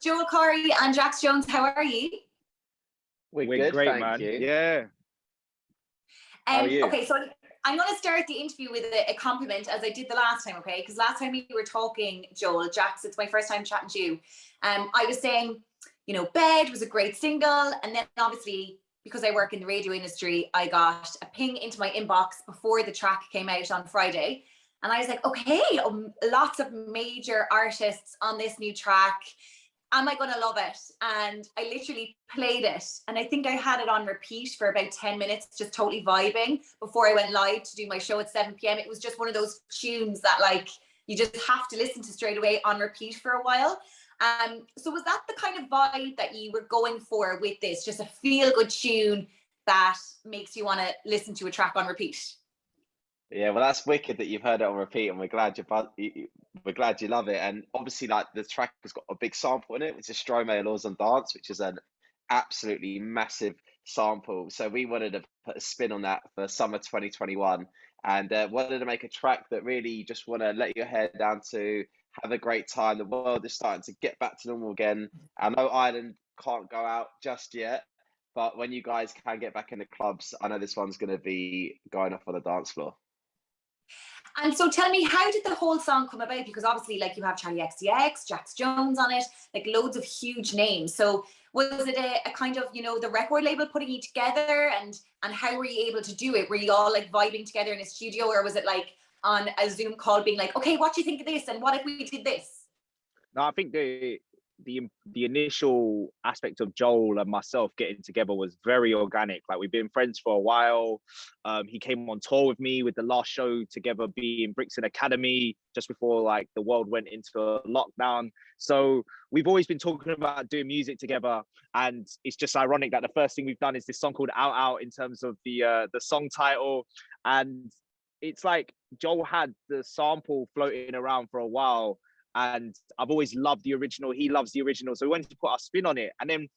Joel, Corry and Jax Jones, how are you? We're good, great, thank man. you. Yeah. How are you? Okay, so I'm going to start the interview with a compliment, as I did the last time, okay? Because last time we were talking, Joel, Jax, it's my first time chatting to you. I was saying, you know, Bed was a great single. And then obviously, because I work in the radio industry, I got a ping into my inbox before the track came out on Friday. And I was like, okay, lots of major artists on this new track. Am I going to love it? And I literally played it. And I think I had it on repeat for about 10 minutes, just totally vibing before I went live to do my show at 7 p.m. It was just one of those tunes that like, you just have to listen to straight away on repeat for a while. So was that the kind of vibe that you were going for with this? Just a feel-good tune that makes you want to listen to a track on repeat? Yeah, well, that's wicked that you've heard it on repeat, and we're glad you love it. And obviously, like the track has got a big sample in it, which is Stromae Laws on Dance, which is an absolutely massive sample. So we wanted to put a spin on that for summer 2021, and wanted to make a track that really you just want to let your hair down to, have a great time. The world is starting to get back to normal again. I know Ireland can't go out just yet, but when you guys can get back in the clubs, I know this one's going to be going off on the dance floor. And so tell me, how did the whole song come about? Because obviously, like, you have Charli XCX, Jax Jones on it, like loads of huge names. So was it a kind of, you know, the record label putting you together, and how were you able to do it? Were you all like vibing together in a studio, or was it like on a Zoom call being like, okay, what do you think of this? And what if we did this? No, I think the initial aspect of Joel and myself getting together was very organic. Like, we've been friends for a while. He came on tour with me with the last show together being Brixton Academy just before like the world went into a lockdown. So we've always been talking about doing music together, and it's just ironic that the first thing we've done is this song called Out Out in terms of the song title. And it's like Joel had the sample floating around for a while, and I've always loved the original. He loves the original. So we wanted to put our spin on it. And then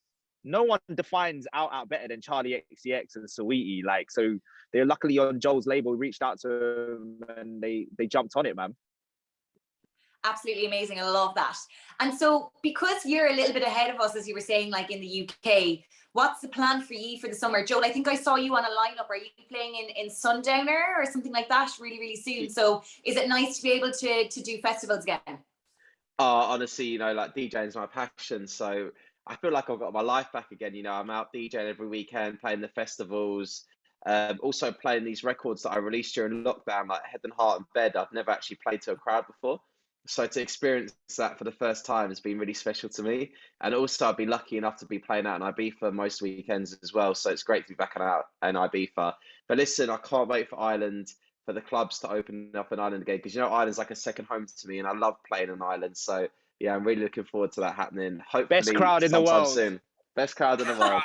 no one defines Out Out better than Charli XCX and Saweetie. Like, so they're luckily on Joel's label, reached out to them, and they jumped on it, man. Absolutely amazing. I love that. And so because you're a little bit ahead of us, as you were saying, like in the UK, what's the plan for you for the summer? Joel, I think I saw you on a lineup. Are you playing in Sundowner or something like that really, really soon? So is it nice to be able to do festivals again? Honestly, you know, like DJing is my passion. So I feel like I've got my life back again. You know, I'm out DJing every weekend, playing the festivals, also playing these records that I released during lockdown, like Head and Heart and Bed. I've never actually played to a crowd before. So to experience that for the first time has been really special to me. And also I've been lucky enough to be playing out in Ibiza most weekends as well. So it's great to be back out in Ibiza. But listen, I can't wait for Ireland, for the clubs to open up in Ireland again, because you know Ireland's like a second home to me, and I love playing in Ireland. So yeah, I'm really looking forward to that happening. Hopefully, Best crowd in the sometime world. soon. Best crowd in the world.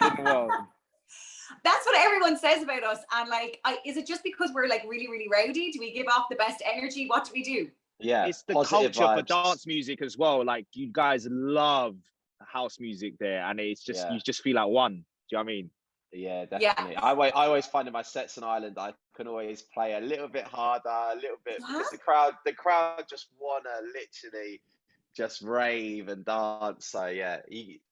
That's what everyone says about us. And like, is it just because we're like really, really rowdy? Do we give off the best energy? What do we do? Yeah, it's the culture for dance music as well. Like, you guys love house music there, and it's just you just feel like one. Do you know what I mean? Yeah, definitely. Yeah. I always find in my sets in Ireland, I can always play a little bit harder, a little bit, because the crowd just wanna literally just rave and dance. So yeah,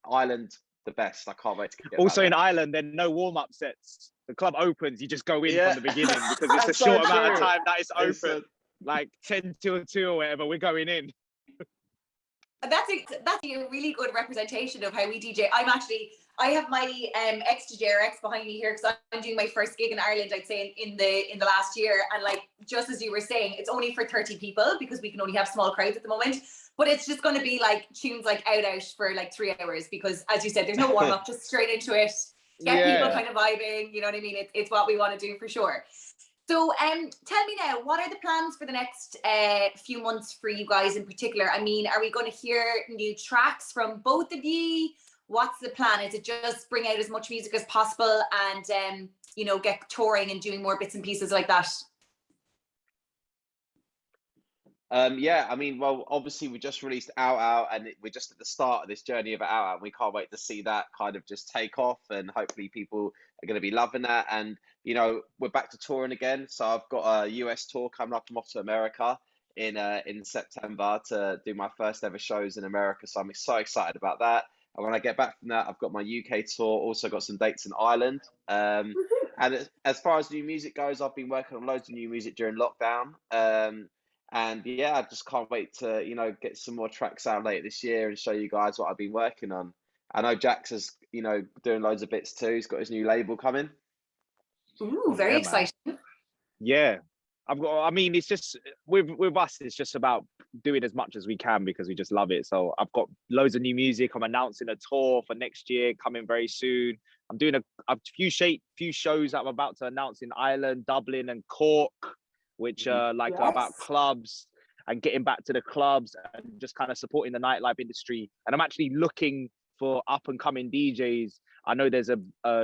Ireland, the best. I can't wait to get also in back Ireland, there are no warm-up sets. The club opens, you just go in from the beginning, because it's a so short amount of time that it's open. Like 10 till 2 or whatever, we're going in. That's a really good representation of how we DJ. I have my ex-DJ behind me here, because I'm doing my first gig in Ireland, I'd say in the last year. And like, just as you were saying, it's only for 30 people because we can only have small crowds at the moment. But it's just going to be like tunes like Out Out for like 3 hours, because as you said, there's no warm up, just straight into it. Get people kind of vibing, you know what I mean? It's what we want to do for sure. So tell me now, what are the plans for the next few months for you guys in particular? I mean, are we going to hear new tracks from both of you? What's the plan? Is it just bring out as much music as possible and, you know, get touring and doing more bits and pieces like that? Yeah, I mean, well, obviously we just released Out Out, and we're just at the start of this journey of Out Out. And we can't wait to see that kind of just take off, and hopefully people are going to be loving that. And, you know, we're back to touring again. So I've got a US tour coming up. I'm off to America in September to do my first ever shows in America. So I'm so excited about that. And when I get back from that, I've got my UK tour. Also got some dates in Ireland. And as far as new music goes, I've been working on loads of new music during lockdown. And yeah, I just can't wait to, get some more tracks out later this year and show you guys what I've been working on. I know Jax is, doing loads of bits too. He's got his new label coming. Ooh, very exciting. Yeah. I mean, it's just with us, it's just about doing as much as we can because we just love it. So I've got loads of new music. I'm announcing a tour for next year coming very soon. I'm doing a few shows that I'm about to announce in Ireland, Dublin, and Cork, which are about clubs and getting back to the clubs and just kind of supporting the nightlife industry. And I'm actually looking for up and coming DJs. I know there's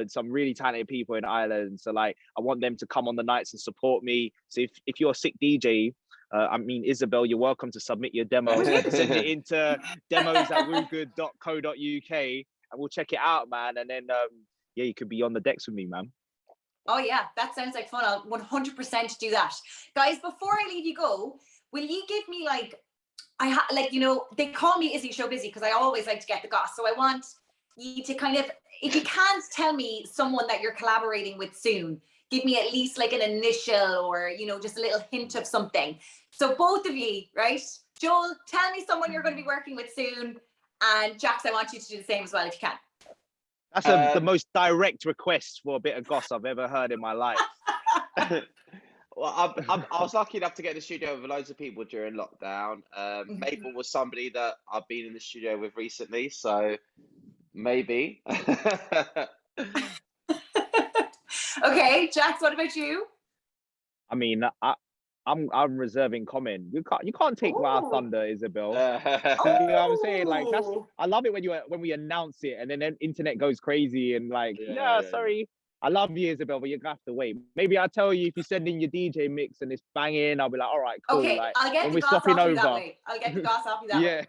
some really talented people in Ireland, so I want them to come on the nights and support me. So if you're a sick DJ, Isabel, you're welcome to submit your demos. Send it into demos@woogood.co.uk and we'll check it out, man. And then you could be on the decks with me, man. Oh yeah, that sounds like fun. I'll 100% do that. Guys, before I leave you go, will you give me they call me Izzy Show Busy because I always like to get the goss. So I want you to kind of, if you can't tell me someone that you're collaborating with soon, give me at least an initial or, just a little hint of something. So both of you, right? Joel, tell me someone you're going to be working with soon. And Jax, I want you to do the same as well if you can. That's the most direct request for a bit of goss I've ever heard in my life. Well, I was lucky enough to get in the studio with loads of people during lockdown. Mabel was somebody that I've been in the studio with recently, so maybe. Okay, Jax, what about you? I mean, I'm reserving comment. You can't take my thunder, Isabel. You know what I'm saying? I love it when we announce it and then the internet goes crazy and sorry. I love you, Isabel, but you're gonna have to wait. Maybe I'll tell you if you send in your DJ mix and it's banging, I'll be like, all right, cool. Okay, I'll get the goss off you that way. I'll get the goss off you that way.